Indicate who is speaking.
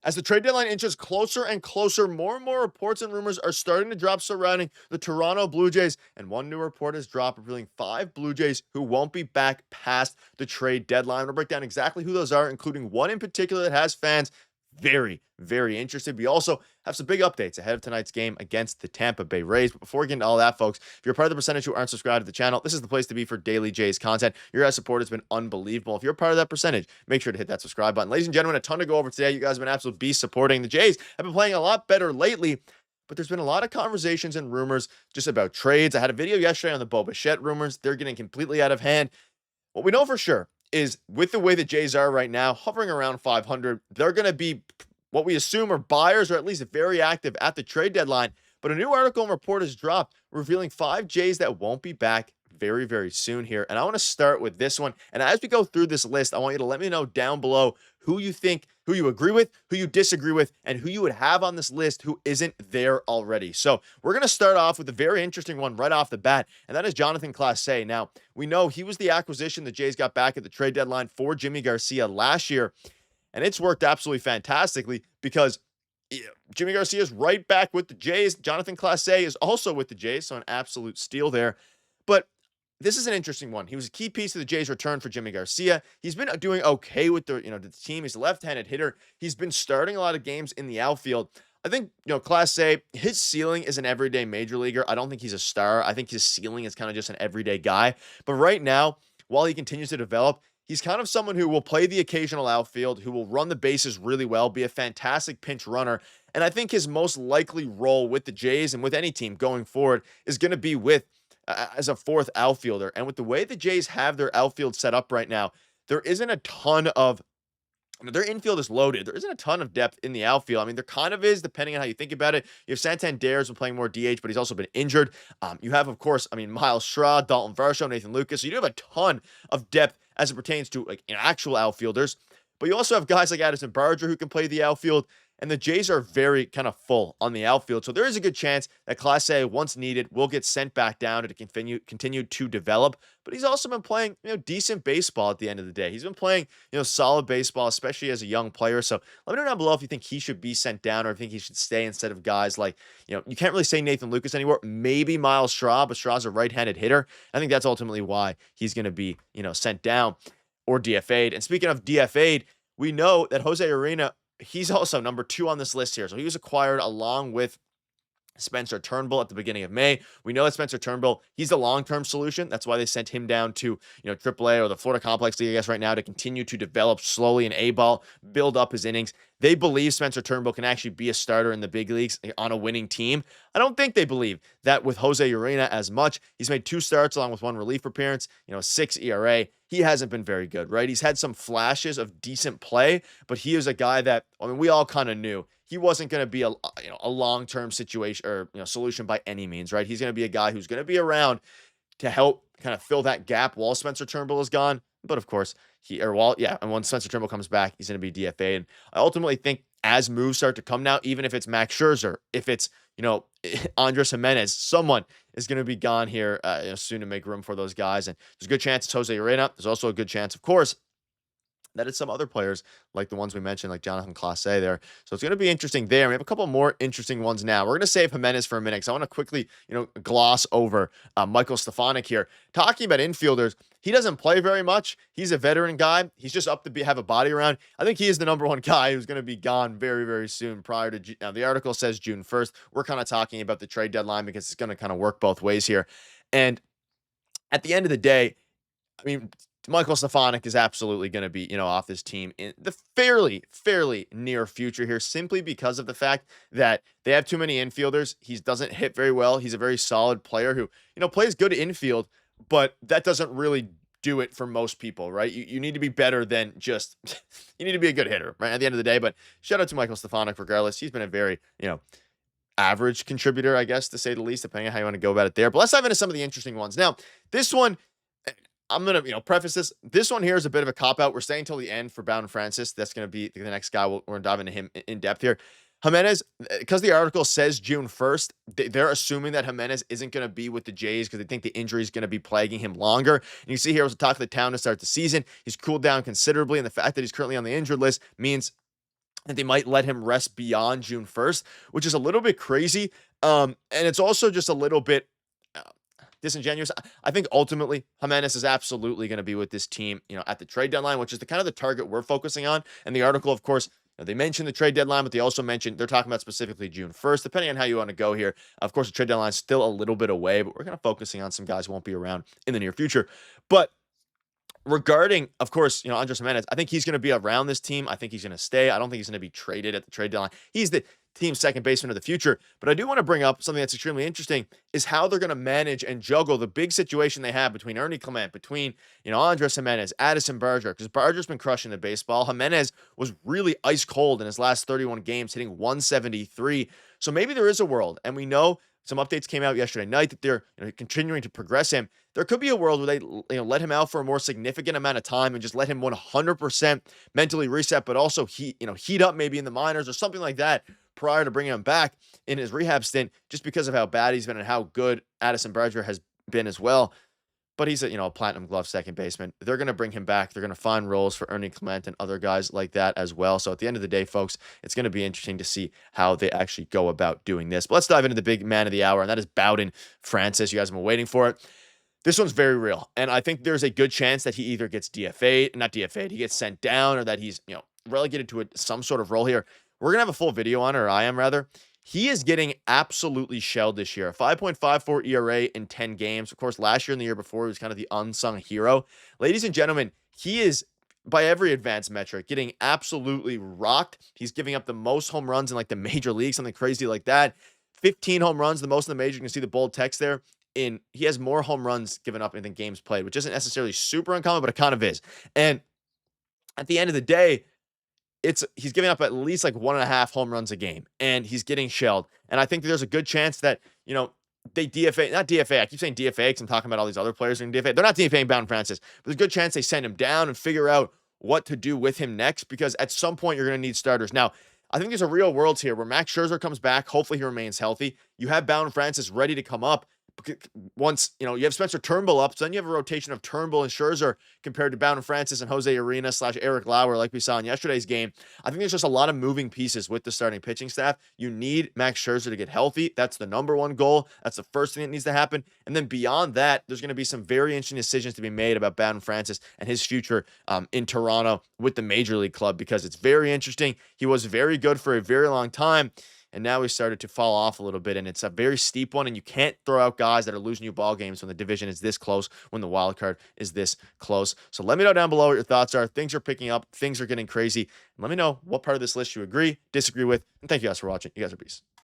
Speaker 1: As the trade deadline inches closer and closer, more and more reports and rumors are starting to drop surrounding the Toronto Blue Jays. And one new report has dropped revealing 5 Blue Jays who won't be back past the trade deadline. We'll break down exactly who those are, including one in particular that has fans very, very interested. We also have some big updates ahead of tonight's game against the Tampa Bay Rays. But before we get into all that, folks, if you're part of the percentage who aren't subscribed to the channel, this is the place to be for daily Jays content. Your guys' support has been unbelievable. If you're part of that percentage, make sure to hit that subscribe button. Ladies and gentlemen, a ton to go over today. You guys have been absolute beasts supporting. The Jays have been playing a lot better lately, but there's been a lot of conversations and rumors just about trades. I had a video yesterday on the Bichette rumors. They're getting completely out of hand. What we know for sure is with the way the Jays are right now, hovering around 500, they're going to be what we assume are buyers, or at least very active at the trade deadline. But a new article and report has dropped revealing 5 Jays that won't be back very, very soon here. And I want to start with this one. And as we go through this list, I want you to let me know down below who you think, who you agree with, who you disagree with, and who you would have on this list who isn't there already. So we're going to start off with a very interesting one right off the bat, and that is Jonatan Clase. Now, we know he was the acquisition the Jays got back at the trade deadline for Jimmy Garcia last year. And it's worked absolutely fantastically because Jimmy Garcia is right back with the Jays. Jonatan Clase is also with the Jays, so an absolute steal there. But this is an interesting one. He was a key piece of the Jays' return for Jimmy Garcia. He's been doing okay with the team. He's a left-handed hitter. He's been starting a lot of games in the outfield. I think, Clase, his ceiling is an everyday major leaguer. I don't think he's a star. I think his ceiling is kind of just an everyday guy. But right now, while he continues to develop, he's kind of someone who will play the occasional outfield, who will run the bases really well, be a fantastic pinch runner. And I think his most likely role with the Jays and with any team going forward is going to be with as a fourth outfielder. And with the way the Jays have their outfield set up right now, there isn't a ton of their infield is loaded. There isn't a ton of depth in the outfield. I mean, there kind of is, depending on how you think about it. You have Santander's been playing more DH, but he's also been injured. You have, of course, Miles Straw, Dalton Varsho, Nathan Lucas. So you do have a ton of depth as it pertains to actual outfielders. But you also have guys like Addison Barger who can play the outfield. And the Jays are very kind of full on the outfield. So there is a good chance that Clase, once needed, will get sent back down to continue to develop. But he's also been playing, decent baseball at the end of the day. He's been playing, solid baseball, especially as a young player. So let me know down below if you think he should be sent down or if you think he should stay instead of guys like, you can't really say Nathan Lucas anymore. Maybe Miles Straw, but Straw's a right-handed hitter. I think that's ultimately why he's going to be, sent down or DFA'd. And speaking of DFA'd, we know that José Urena, he's also number 2 on this list here. So he was acquired along with Spencer Turnbull at the beginning of May. We know that Spencer Turnbull, he's a long-term solution. That's why they sent him down to, AAA or the Florida Complex League, I guess, right now to continue to develop slowly in A-ball, build up his innings. They believe Spencer Turnbull can actually be a starter in the big leagues on a winning team. I don't think they believe that with José Urena as much. He's made 2 starts along with 1 relief appearance, 6 ERA. He hasn't been very good, right? He's had some flashes of decent play, but he is a guy that, we all kind of knew he wasn't going to be a long-term situation or solution by any means, right? He's going to be a guy who's going to be around to help kind of fill that gap while Spencer Turnbull is gone. But of course, and when Spencer Turnbull comes back, he's going to be DFA'd. And I ultimately think as moves start to come now, even if it's Max Scherzer, if it's Andres Gimenez, someone is going to be gone here soon to make room for those guys. And there's a good chance it's José Urena. There's also a good chance, of course, that it's some other players like the ones we mentioned, like Jonatan Clase there. So it's going to be interesting there. We have a couple more interesting ones now. We're going to save Gimenez for a minute because I want to quickly, gloss over Michael Stefanic here. Talking about infielders, he doesn't play very much. He's a veteran guy. He's just up to have a body around. I think he is the number 1 guy who's going to be gone very, very soon prior to the article says June 1st. We're kind of talking about the trade deadline because it's going to kind of work both ways here. And at the end of the day, Michael Stefanic is absolutely going to be, off this team in the fairly near future here, simply because of the fact that they have too many infielders. He doesn't hit very well. He's a very solid player who, plays good infield, but that doesn't really do it for most people, right? You need to be better than just, you need to be a good hitter, right? At the end of the day, but shout out to Michael Stefanic regardless. He's been a very, average contributor, I guess, to say the least, depending on how you want to go about it there. But let's dive into some of the interesting ones. Now, this one, I'm going to, preface this. This one here is a bit of a cop-out. We're staying till the end for Bowden Francis. That's going to be the next guy. We're going to dive into him in depth here. Gimenez, because the article says June 1st, they're assuming that Gimenez isn't going to be with the Jays because they think the injury is going to be plaguing him longer. And you see here was the talk of the town to start the season. He's cooled down considerably, and the fact that he's currently on the injured list means that they might let him rest beyond June 1st, which is a little bit crazy. And it's also just a little bit uh, disingenuous. I think ultimately Gimenez is absolutely going to be with this team, at the trade deadline, which is the kind of the target we're focusing on. And the article, of course, they mentioned the trade deadline, but they also mentioned they're talking about specifically June 1st, depending on how you want to go here. Of course, the trade deadline is still a little bit away, but we're kind of focusing on some guys who won't be around in the near future. But regarding, of course, Andres Gimenez, I think he's going to be around this team. I think he's going to stay. I don't think he's going to be traded at the trade deadline. He's the team's second baseman of the future. But I do want to bring up something that's extremely interesting is how they're going to manage and juggle the big situation they have between Ernie Clement, between, Andres Gimenez, Addison Barger, because Barger's been crushing the baseball. Gimenez was really ice cold in his last 31 games, hitting 173. So maybe there is a world, and we know some updates came out yesterday night that they're continuing to progress him. There could be a world where they let him out for a more significant amount of time and just let him 100% mentally reset, but also heat up maybe in the minors or something like that prior to bringing him back in his rehab stint, just because of how bad he's been and how good Addison Barger has been as well. But he's a platinum glove second baseman. They're going to bring him back. They're going to find roles for Ernie Clement and other guys like that as well. So at the end of the day, folks, it's going to be interesting to see how they actually go about doing this. But let's dive into the big man of the hour, and that is Bowden Francis. You guys have been waiting for it. This one's very real, and I think there's a good chance that he either gets not DFA'd, he gets sent down, or that he's relegated to some sort of role here. We're gonna have a full video on it, or I am rather. He is getting absolutely shelled this year. 5.54 ERA in 10 games. Of course, last year and the year before, he was kind of the unsung hero. Ladies and gentlemen, he is, by every advanced metric, getting absolutely rocked. He's giving up the most home runs in like the major league, something crazy like that. 15 home runs, the most in the major. You can see the bold text there. He has more home runs given up than games played, which isn't necessarily super uncommon, but it kind of is. And at the end of the day, he's giving up at least like 1.5 home runs a game, and he's getting shelled. And I think there's a good chance that, they not DFA. I keep saying DFA because I'm talking about all these other players in DFA. They're not DFAing Bowden Francis, but there's a good chance they send him down and figure out what to do with him next, because at some point you're going to need starters. Now, I think there's a real world here where Max Scherzer comes back. Hopefully he remains healthy. You have Bowden Francis ready to come up. Once, you have Spencer Turnbull up, so then you have a rotation of Turnbull and Scherzer compared to Bowden Francis and Jose Urena / Eric Lauer, like we saw in yesterday's game. I think there's just a lot of moving pieces with the starting pitching staff. You need Max Scherzer to get healthy. That's the number one goal. That's the first thing that needs to happen. And then beyond that, there's going to be some very interesting decisions to be made about Bowden Francis and his future in Toronto with the Major League club, because it's very interesting. He was very good for a very long time, and now he started to fall off a little bit, and it's a very steep one, and you can't throw out guys that are losing you ball games when the division is this close, when the wild card is this close. So let me know down below what your thoughts are. Things are picking up. Things are getting crazy. And let me know what part of this list you agree, disagree with, and thank you guys for watching. You guys are peace.